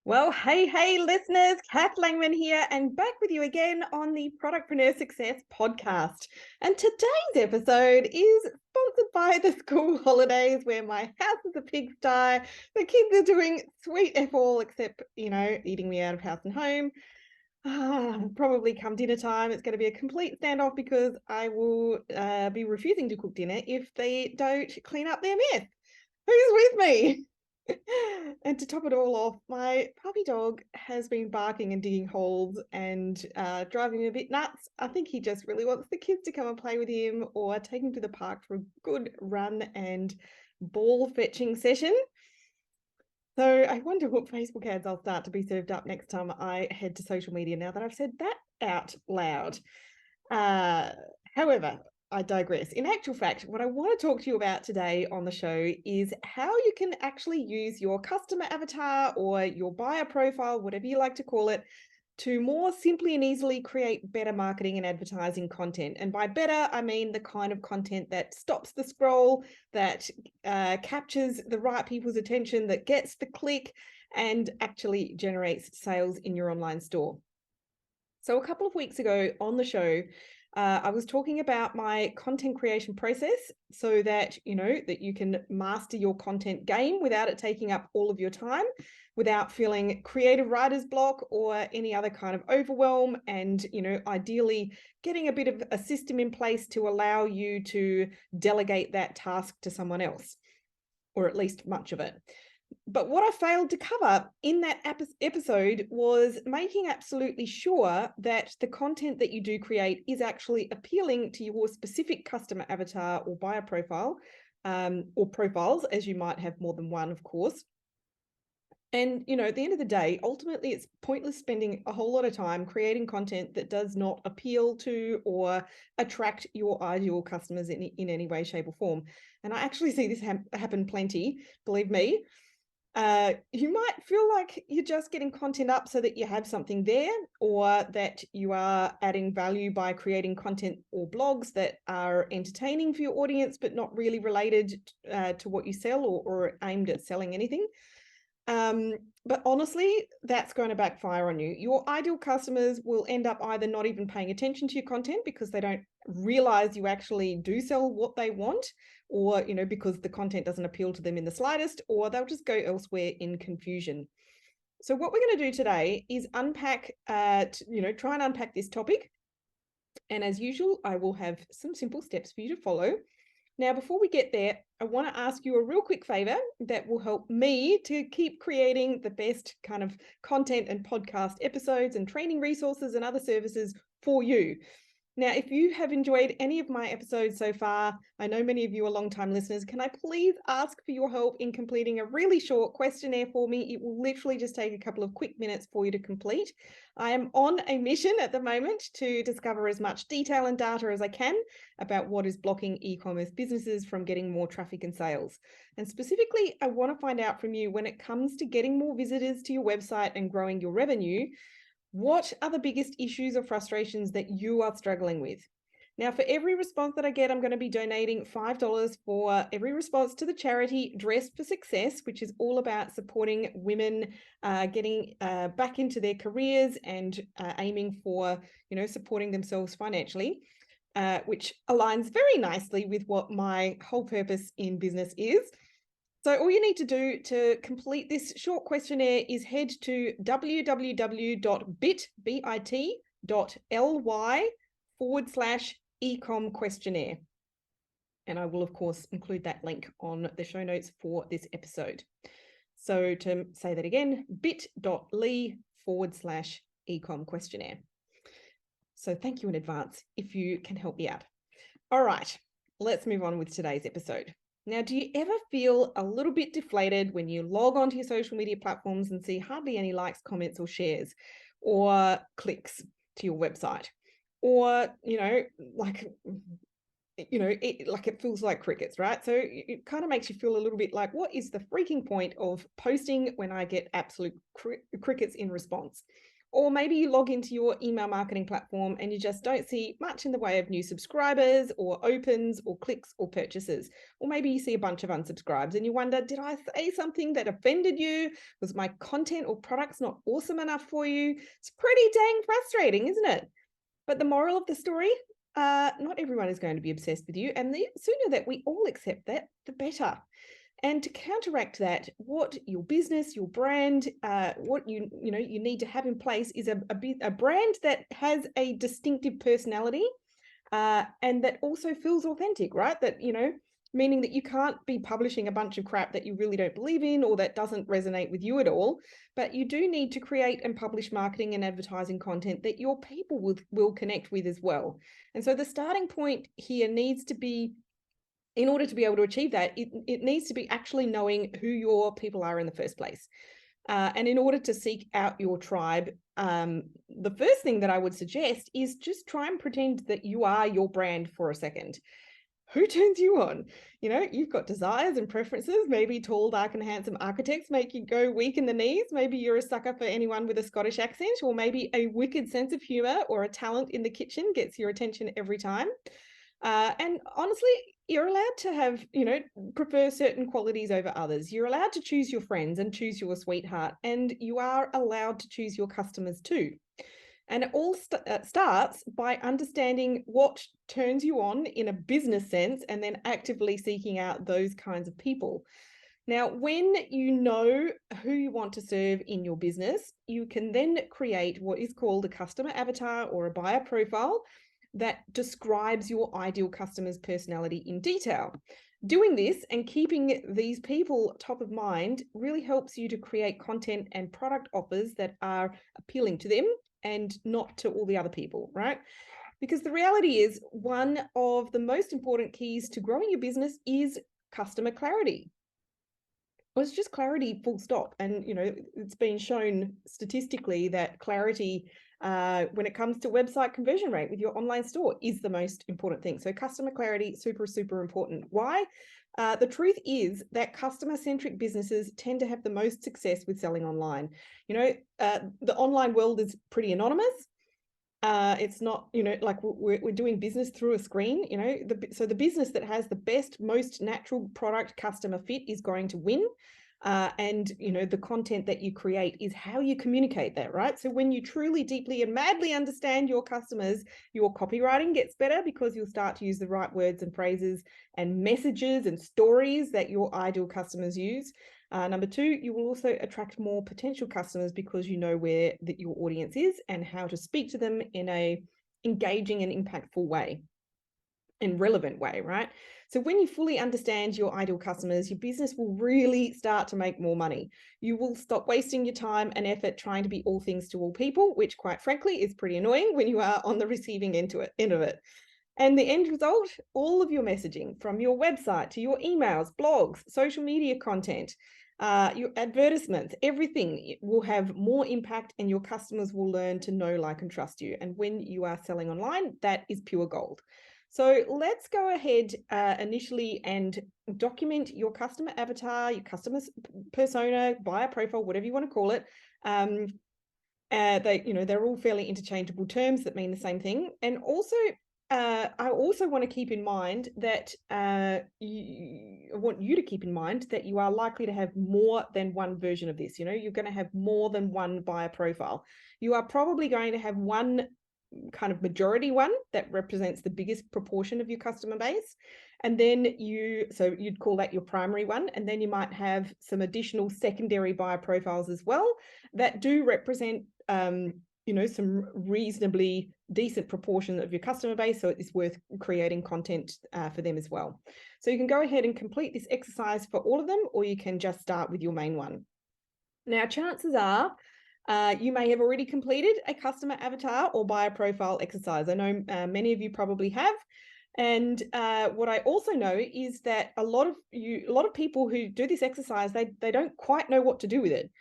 Well, hey, listeners, Kath Langman here, and back with you again on the Productpreneur Success podcast. And today's episode is sponsored by the school holidays, where my house is a pigsty. The kids are doing sweet F all, except, eating me out of house and home. Probably come dinner time, it's going to be a complete standoff because I will be refusing to cook dinner if they don't clean up their mess. Who's with me? And to top it all off, my puppy dog has been barking and digging holes and driving me a bit nuts. I think he just really wants the kids to come and play with him or take him to the park for a good run and ball fetching session. So I wonder what Facebook ads I'll start to be served up next time I head to social media now that I've said that out loud. However, I digress. In actual fact, what I want to talk to you about today on the show is how you can actually use your customer avatar or your buyer profile, whatever you like to call it, to more simply and easily create better marketing and advertising content. And by better, I mean the kind of content that stops the scroll, that captures the right people's attention, that gets the click, and actually generates sales in your online store. So a couple of weeks ago on the show, I was talking about my content creation process so that, that you can master your content game without it taking up all of your time, without feeling creative writer's block or any other kind of overwhelm, and, ideally getting a bit of a system in place to allow you to delegate that task to someone else, or at least much of it. But what I failed to cover in that episode was making absolutely sure that the content that you do create is actually appealing to your specific customer avatar or buyer profile, or profiles, as you might have more than one, of course. And, at the end of the day, ultimately, it's pointless spending a whole lot of time creating content that does not appeal to or attract your ideal customers in any way, shape, or form. And I actually see this happen plenty, believe me. You might feel like you're just getting content up so that you have something there, or that you are adding value by creating content or blogs that are entertaining for your audience, but not really related to what you sell or aimed at selling anything. But honestly, that's going to backfire on you. Your ideal customers will end up either not even paying attention to your content because they don't realize you actually do sell what they want, or, because the content doesn't appeal to them in the slightest, or they'll just go elsewhere in confusion. So what we're going to do today is unpack, try and unpack this topic. And as usual, I will have some simple steps for you to follow. Now, before we get there, I want to ask you a real quick favor that will help me to keep creating the best kind of content and podcast episodes and training resources and other services for you. Now, if you have enjoyed any of my episodes so far, I know many of you are long-time listeners, can I please ask for your help in completing a really short questionnaire for me? It will literally just take a couple of quick minutes for you to complete. I am on a mission at the moment to discover as much detail and data as I can about what is blocking e-commerce businesses from getting more traffic and sales. And specifically, I want to find out from you, when it comes to getting more visitors to your website and growing your revenue, what are the biggest issues or frustrations that you are struggling with? Now, for every response that I get, I'm going to be donating $5 for every response to the charity Dress for Success, which is all about supporting women getting back into their careers and aiming for, supporting themselves financially, which aligns very nicely with what my whole purpose in business is. So all you need to do to complete this short questionnaire is head to www.bit.ly/ecom questionnaire. And I will, of course, include that link on the show notes for this episode. So to say that again, bit.ly/ecom questionnaire. So thank you in advance if you can help me out. All right, let's move on with today's episode. Now, do you ever feel a little bit deflated when you log onto your social media platforms and see hardly any likes, comments, or shares, or clicks to your website? Or, it feels like crickets, right? So it kind of makes you feel a little bit like, what is the freaking point of posting when I get absolute crickets in response? Or maybe you log into your email marketing platform and you just don't see much in the way of new subscribers or opens or clicks or purchases. Or maybe you see a bunch of unsubscribes and you wonder, did I say something that offended you? Was my content or products not awesome enough for you? It's pretty dang frustrating, isn't it? But the moral of the story, not everyone is going to be obsessed with you. And the sooner that we all accept that, the better. And to counteract that, what your business, your brand, what you need to have in place is a brand that has a distinctive personality, and that also feels authentic, right? That, meaning that you can't be publishing a bunch of crap that you really don't believe in or that doesn't resonate with you at all. But you do need to create and publish marketing and advertising content that your people will connect with as well. And so the starting point here needs to be, in order to be able to achieve that, it needs to be actually knowing who your people are in the first place. And in order to seek out your tribe, the first thing that I would suggest is just try and pretend that you are your brand for a second. Who turns you on? You've got desires and preferences. Maybe tall, dark, and handsome architects make you go weak in the knees. Maybe you're a sucker for anyone with a Scottish accent, or maybe a wicked sense of humor or a talent in the kitchen gets your attention every time. And honestly, you're allowed to have, prefer certain qualities over others. You're allowed to choose your friends and choose your sweetheart, and you are allowed to choose your customers too. And it all starts by understanding what turns you on in a business sense and then actively seeking out those kinds of people. Now, when you know who you want to serve in your business, you can then create what is called a customer avatar or a buyer profile that describes your ideal customer's personality in detail. Doing this and keeping these people top of mind really helps you to create content and product offers that are appealing to them and not to all the other people, right? Because the reality is, one of the most important keys to growing your business is customer clarity. Well, it's just clarity, full stop. And, it's been shown statistically that clarity, when it comes to website conversion rate with your online store, is the most important thing. So customer clarity, super, super important. Why? The truth is that customer-centric businesses tend to have the most success with selling online. The online world is pretty anonymous. It's not, like we're doing business through a screen, so the business that has the best, most natural product customer fit is going to win. And, the content that you create is how you communicate that, right? So when you truly, deeply, and madly understand your customers, your copywriting gets better because you'll start to use the right words and phrases and messages and stories that your ideal customers use. Number two, you will also attract more potential customers because you know where your audience is and how to speak to them in a engaging and impactful way and relevant way, right? So when you fully understand your ideal customers, your business will really start to make more money. You will stop wasting your time and effort trying to be all things to all people, which quite frankly is pretty annoying when you are on the receiving end of it. And the end result, all of your messaging, from your website to your emails, blogs, social media content, your advertisements, everything will have more impact, and your customers will learn to know, like, and trust you. And when you are selling online, that is pure gold. So let's go ahead initially and document your customer avatar, your customer persona, buyer profile, whatever you want to call it. They're all fairly interchangeable terms that mean the same thing. And also, I also want to keep in mind that I want you to keep in mind that you are likely to have more than one version of this. You're going to have more than one buyer profile. You are probably going to have one kind of majority one that represents the biggest proportion of your customer base. And then you'd call that your primary one. And then you might have some additional secondary buyer profiles as well that do represent some reasonably decent proportion of your customer base. So it's worth creating content for them as well. So you can go ahead and complete this exercise for all of them, or you can just start with your main one. Now, chances are you may have already completed a customer avatar or buyer profile exercise. I know many of you probably have. And what I also know is that a lot of people who do this exercise, they don't quite know what to do with it.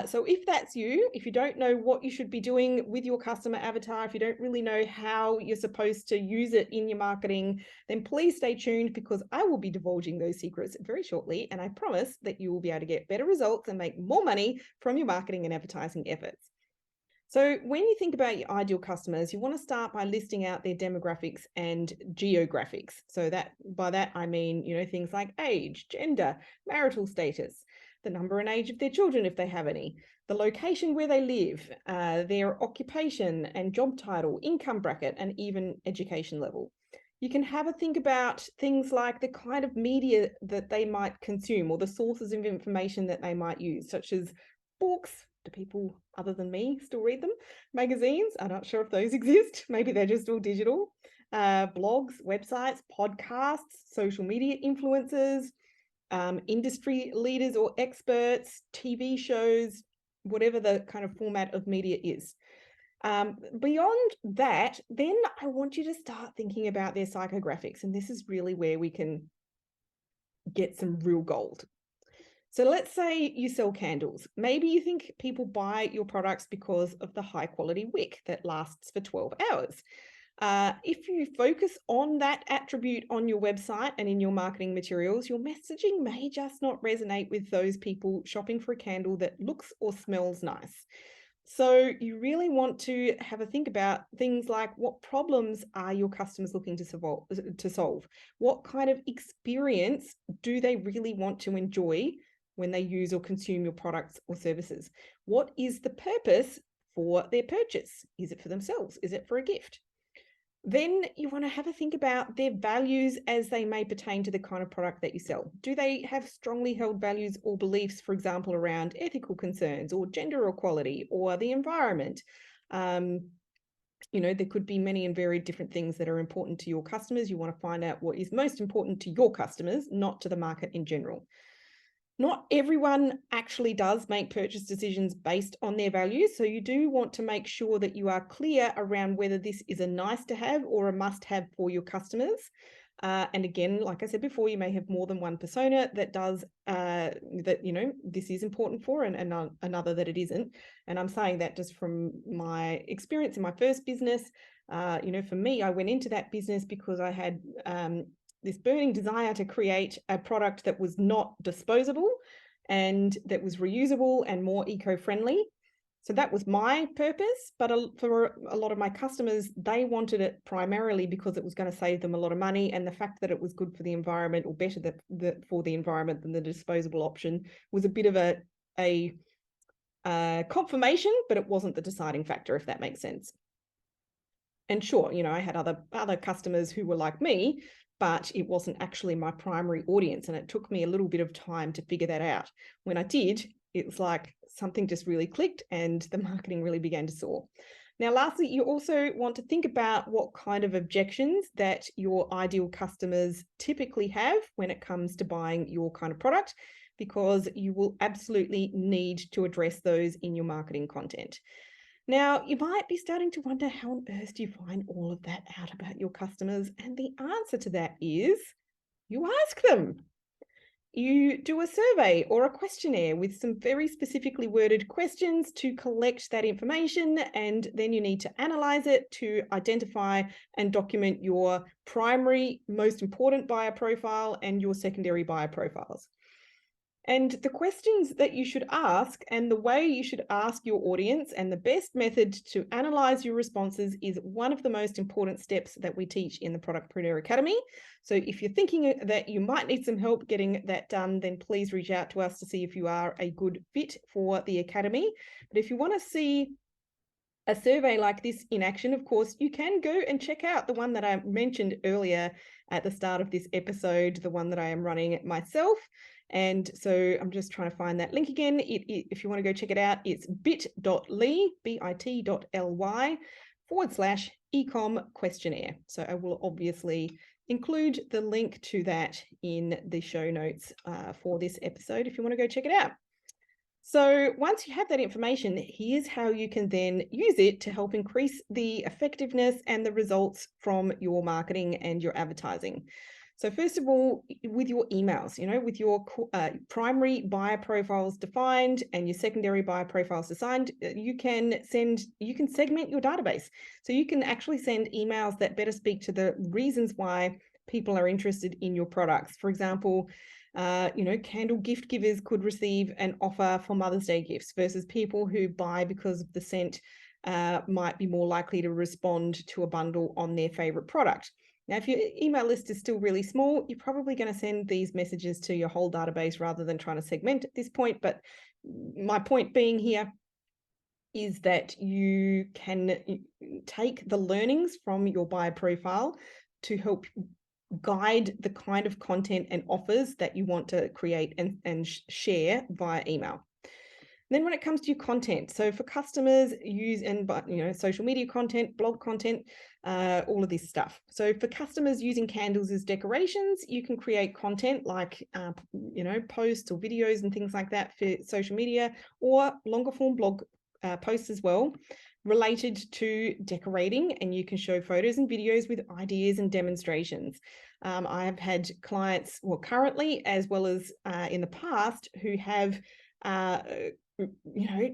So if that's you, if you don't know what you should be doing with your customer avatar, if you don't really know how you're supposed to use it in your marketing, then please stay tuned, because I will be divulging those secrets very shortly. And I promise that you will be able to get better results and make more money from your marketing and advertising efforts. So when you think about your ideal customers, you want to start by listing out their demographics and geographics. So that by that I mean, things like age, gender, marital status, the number and age of their children if they have any, the location where they live, their occupation and job title, income bracket, and even education level. You can have a think about things like the kind of media that they might consume or the sources of information that they might use, such as books. Do people other than me still read them? Magazines? I'm not sure if those exist. Maybe they're just all digital. Blogs, websites, podcasts, social media influencers, industry leaders or experts, TV shows, whatever the kind of format of media is. Beyond that, then I want you to start thinking about their psychographics. And this is really where we can get some real gold. So let's say you sell candles. Maybe you think people buy your products because of the high quality wick that lasts for 12 hours. If you focus on that attribute on your website and in your marketing materials, your messaging may just not resonate with those people shopping for a candle that looks or smells nice. So you really want to have a think about things like, what problems are your customers looking to solve? What kind of experience do they really want to enjoy when they use or consume your products or services? What is the purpose for their purchase? Is it for themselves? Is it for a gift? Then you want to have a think about their values as they may pertain to the kind of product that you sell. Do they have strongly held values or beliefs, for example, around ethical concerns or gender equality or the environment? There could be many and varied different things that are important to your customers. You want to find out what is most important to your customers, not to the market in general. Not everyone actually does make purchase decisions based on their values. So you do want to make sure that you are clear around whether this is a nice to have or a must have for your customers. And again, like I said before, you may have more than one persona that does this is important for and another that it isn't. And I'm saying that just from my experience in my first business. For me, I went into that business because I had this burning desire to create a product that was not disposable and that was reusable and more eco-friendly. So that was my purpose, but for a lot of my customers, they wanted it primarily because it was going to save them a lot of money, and the fact that it was good for the environment, or better for the environment than the disposable option, was a bit of a confirmation, but it wasn't the deciding factor, if that makes sense. And sure, I had other customers who were like me, but it wasn't actually my primary audience. And it took me a little bit of time to figure that out. When I did, it was like something just really clicked and the marketing really began to soar. Now, lastly, you also want to think about what kind of objections that your ideal customers typically have when it comes to buying your kind of product, because you will absolutely need to address those in your marketing content. Now, you might be starting to wonder, how on earth do you find all of that out about your customers? And the answer to that is you ask them. You do a survey or a questionnaire with some very specifically worded questions to collect that information, and then you need to analyze it to identify and document your primary, most important buyer profile and your secondary buyer profiles. And the questions that you should ask and the way you should ask your audience and the best method to analyze your responses is one of the most important steps that we teach in the Productpreneur Academy. So if you're thinking that you might need some help getting that done, then please reach out to us to see if you are a good fit for the Academy. But if you want to see a survey like this in action, of course, you can go and check out the one that I mentioned earlier at the start of this episode, the one that I am running myself. And so I'm just trying to find that link again. If you want to go check it out, it's bit.ly, bit.ly/ecom questionnaire. So I will obviously include the link to that in the show notes for this episode if you want to go check it out. So once you have that information, here's how you can then use it to help increase the effectiveness and the results from your marketing and your advertising. So first of all, with your emails, with your primary buyer profiles defined and your secondary buyer profiles assigned, you can segment your database. So you can actually send emails that better speak to the reasons why people are interested in your products. For example, candle gift givers could receive an offer for Mother's Day gifts versus people who buy because of the scent might be more likely to respond to a bundle on their favorite product. Now, if your email list is still really small, you're probably going to send these messages to your whole database rather than trying to segment at this point. But my point being here is that you can take the learnings from your buyer profile to help guide the kind of content and offers that you want to create and share via email. Then when it comes to your content, so for customers social media content, blog content, all of this stuff. So for customers using candles as decorations, you can create content like posts or videos and things like that for social media, or longer form blog posts as well, related to decorating, and you can show photos and videos with ideas and demonstrations. I have had clients, currently as well as in the past, who have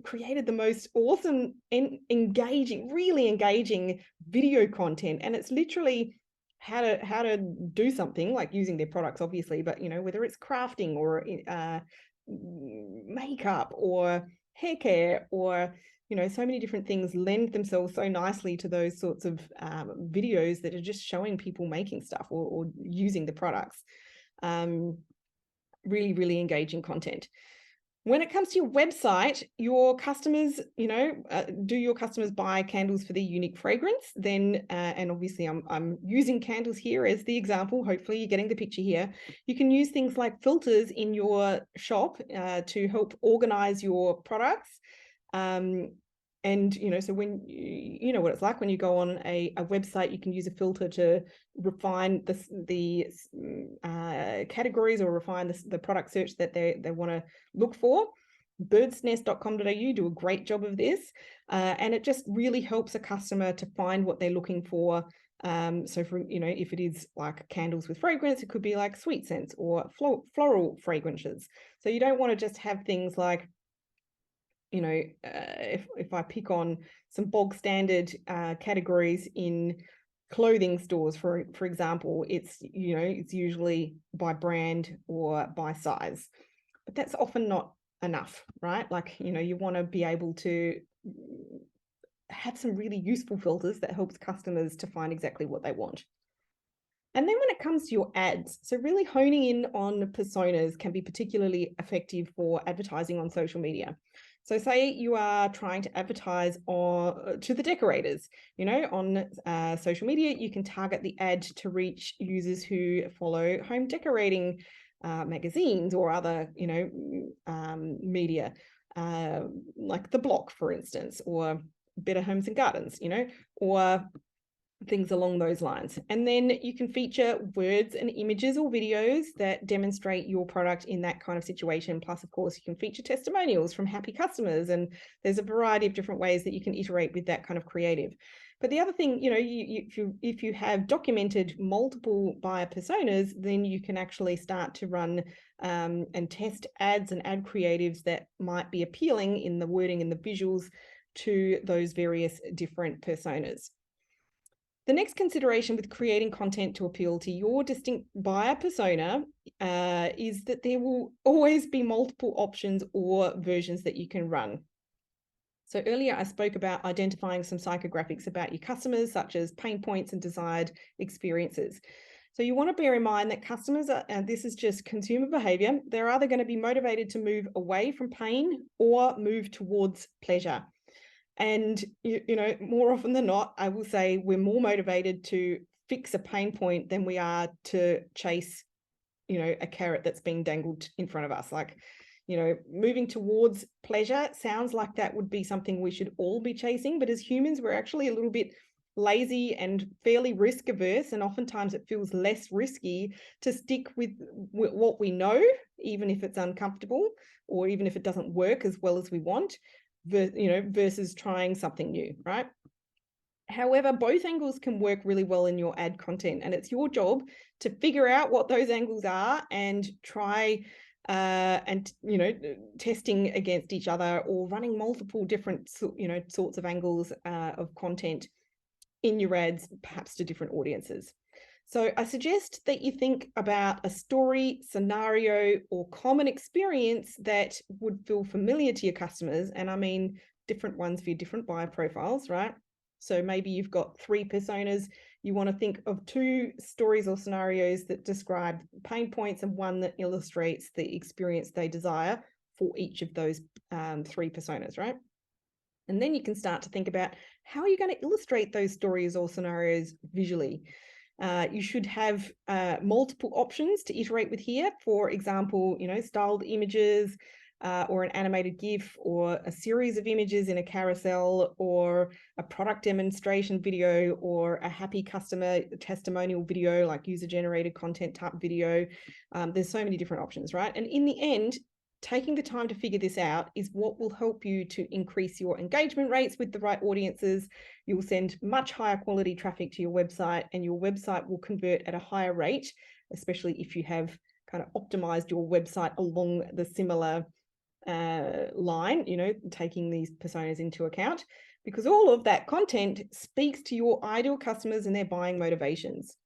created the most awesome and really engaging video content, and it's literally how to do something like using their products, obviously, but whether it's crafting or makeup or hair care or so many different things lend themselves so nicely to those sorts of videos that are just showing people making stuff or using the products. Really, really engaging content. When it comes to your website, your customers, do your customers buy candles for their unique fragrance? Then, and obviously I'm using candles here as the example. Hopefully you're getting the picture here. You can use things like filters in your shop to help organize your products. And so when you know what it's like when you go on a website, you can use a filter to refine the categories or refine the product search that they want to look for. Birdsnest.com.au do a great job of this, and it just really helps a customer to find what they're looking for. So for if it is like candles with fragrance, it could be like sweet scents or floral fragrances. So you don't want to just have things like if I pick on some bog standard categories in clothing stores, for example, it's usually by brand or by size, but that's often not enough, right? Like you want to be able to have some really useful filters that helps customers to find exactly what they want. And then when it comes to your ads, so really honing in on personas can be particularly effective for advertising on social media. So say you are trying to advertise to the decorators, on social media, you can target the ad to reach users who follow home decorating magazines or other, media, like The Block, for instance, or Better Homes and Gardens, or things along those lines. And then you can feature words and images or videos that demonstrate your product in that kind of situation. Plus, of course, you can feature testimonials from happy customers, and there's a variety of different ways that you can iterate with that kind of creative. But the other thing, if you have documented multiple buyer personas, then you can actually start to run and test ads and ad creatives that might be appealing in the wording and the visuals to those various different personas. The next consideration with creating content to appeal to your distinct buyer persona is that there will always be multiple options or versions that you can run. So earlier I spoke about identifying some psychographics about your customers, such as pain points and desired experiences. So you want to bear in mind that customers are, and this is just consumer behavior, they're either going to be motivated to move away from pain or move towards pleasure. And, more often than not, I will say we're more motivated to fix a pain point than we are to chase, a carrot that's being dangled in front of us. Like, moving towards pleasure sounds like that would be something we should all be chasing. But as humans, we're actually a little bit lazy and fairly risk averse. And oftentimes it feels less risky to stick with what we know, even if it's uncomfortable or even if it doesn't work as well as we want. Versus trying something new, right? However, both angles can work really well in your ad content, and it's your job to figure out what those angles are and try testing against each other or running multiple different sorts of angles of content in your ads, perhaps to different audiences. So I suggest that you think about a story, scenario, or common experience that would feel familiar to your customers. And I mean different ones for your different buyer profiles, right? So maybe you've got 3 personas. You want to think of 2 stories or scenarios that describe pain points and one that illustrates the experience they desire for each of those 3 personas, right? And then you can start to think about how are you going to illustrate those stories or scenarios visually. You should have multiple options to iterate with here. For example, styled images or an animated GIF or a series of images in a carousel or a product demonstration video or a happy customer testimonial video like user-generated content type video. There's so many different options, right? And in the end, taking the time to figure this out is what will help you to increase your engagement rates with the right audiences. You'll send much higher quality traffic to your website, and your website will convert at a higher rate, especially if you have kind of optimized your website along the similar line, taking these personas into account, because all of that content speaks to your ideal customers and their buying motivations.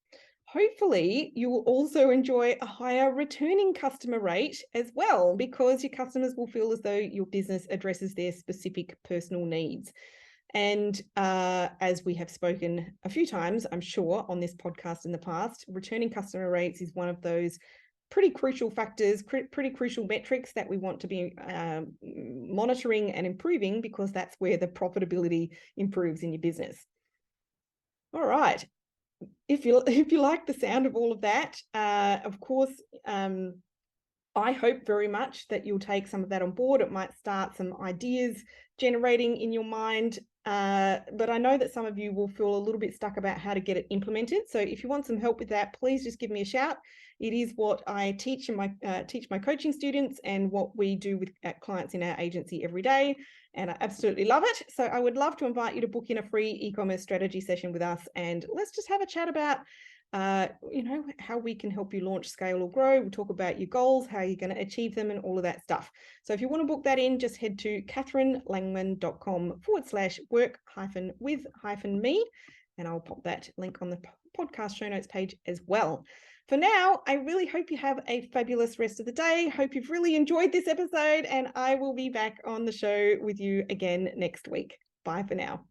Hopefully, you will also enjoy a higher returning customer rate as well, because your customers will feel as though your business addresses their specific personal needs. And as we have spoken a few times, I'm sure, on this podcast in the past, returning customer rates is one of those pretty crucial factors, pretty crucial metrics that we want to be monitoring and improving, because that's where the profitability improves in your business. All right. If you like the sound of all of that, of course, I hope very much that you'll take some of that on board. It might start some ideas generating in your mind, but I know that some of you will feel a little bit stuck about how to get it implemented. So if you want some help with that, please just give me a shout. It is what I teach in my coaching students and what we do with clients in our agency every day. And I absolutely love it. So I would love to invite you to book in a free e-commerce strategy session with us, and let's just have a chat about how we can help you launch, scale, or grow. We'll talk about your goals, how you're going to achieve them, and all of that stuff. So if you want to book that in, just head to catherinelangman.com/work-with-me, and I'll pop that link on the podcast show notes page as well. For now, I really hope you have a fabulous rest of the day. Hope you've really enjoyed this episode, and I will be back on the show with you again next week. Bye for now.